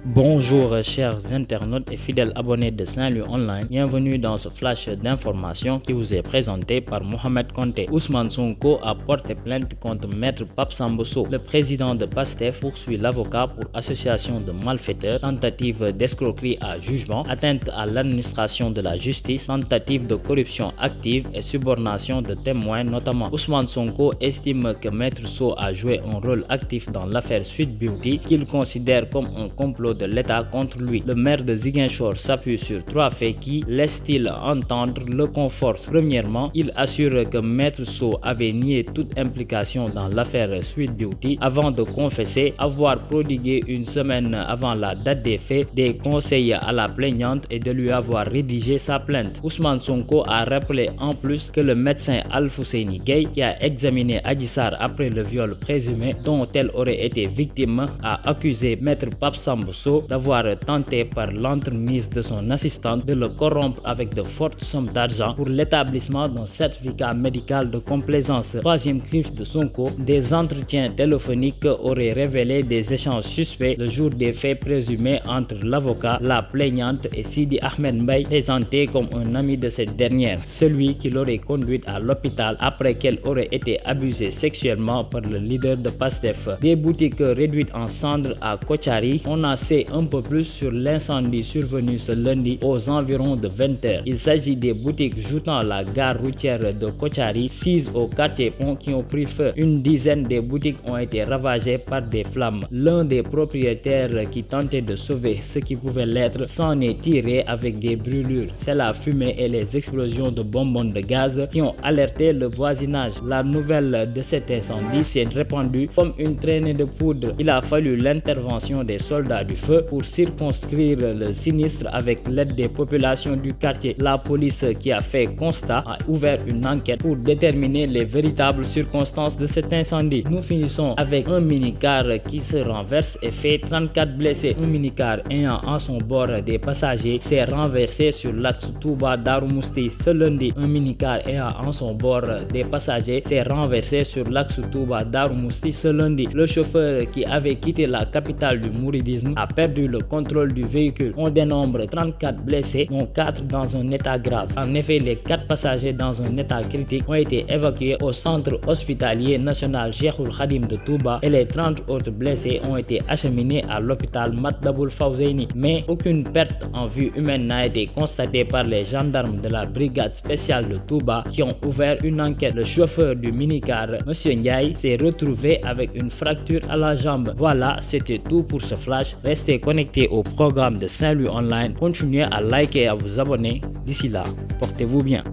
Bonjour chers internautes et fidèles abonnés de Saint-Louis Online, bienvenue dans ce flash d'informations qui vous est présenté par Mohamed Konté. Ousmane Sonko a porté plainte contre Maître Pape Samba Sow. Le président de PASTEF poursuit l'avocat pour association de malfaiteurs, tentative d'escroquerie à jugement, atteinte à l'administration de la justice, tentative de corruption active et subornation de témoins notamment. Ousmane Sonko estime que Maître Sow a joué un rôle actif dans l'affaire Sweet Beauty qu'il considère comme un complot de l'État contre lui. Le maire de Ziguinchor s'appuie sur trois faits qui, laisse-t-il entendre, le confortent. Premièrement, il assure que Maître Sow avait nié toute implication dans l'affaire Sweet Beauty avant de confesser avoir prodigué une semaine avant la date des faits des conseils à la plaignante et de lui avoir rédigé sa plainte. Ousmane Sonko a rappelé en plus que le médecin Alfousseni Gaye, qui a examiné Adji Sarr après le viol présumé dont elle aurait été victime, a accusé Maître Pape Samba Sow d'avoir tenté par l'entremise de son assistante de le corrompre avec de fortes sommes d'argent pour l'établissement d'un certificat médical de complaisance. Troisième griffe de Sonko, des entretiens téléphoniques auraient révélé des échanges suspects le jour des faits présumés entre l'avocat, la plaignante et Sidi Ahmed Mbaye, présenté comme un ami de cette dernière, celui qui l'aurait conduite à l'hôpital après qu'elle aurait été abusée sexuellement par le leader de PASTEF. Des boutiques réduites en cendres à Kotiari. On en sait un peu plus sur l'incendie survenu ce lundi aux environs de 20 h. Il s'agit des boutiques joutant la gare routière de Kotiari, 6 au quartier Pont, qui ont pris feu. Une dizaine de boutiques ont été ravagées par des flammes. L'un des propriétaires qui tentait de sauver ce qui pouvait l'être s'en est tiré avec des brûlures. C'est la fumée et les explosions de bonbons de gaz qui ont alerté le voisinage. La nouvelle de cet incendie s'est répandue comme une traînée de poudre. Il a fallu l'intervention des soldats du feu pour circonscrire le sinistre avec l'aide des populations du quartier. La police, qui a fait constat, a ouvert une enquête pour déterminer les véritables circonstances de cet incendie. Nous finissons avec un minicar qui se renverse et fait 34 blessés. Un minicar ayant en son bord des passagers s'est renversé sur l'axe Touba-Darou Mousti. Ce lundi, un minicar ayant en son bord des passagers s'est renversé sur l'axe Touba-Darou Mousti. Ce lundi, le chauffeur qui avait quitté la capitale du mouridisme a perdu le contrôle du véhicule. On dénombre 34 blessés, dont 4 dans un état grave. En effet, les 4 passagers dans un état critique ont été évacués au centre hospitalier national Cheikhoul Khadim de Touba et les 30 autres blessés ont été acheminés à l'hôpital Matlaboul Fawzeyni. Mais aucune perte en vie humaine n'a été constatée par les gendarmes de la brigade spéciale de Touba qui ont ouvert une enquête. Le chauffeur du minicar, M. Ndiaye, s'est retrouvé avec une fracture à la jambe. Voilà, c'était tout pour ce flash. Restez connectés au programme de Saint-Louis Online. Continuez à liker et à vous abonner. D'ici là, portez-vous bien.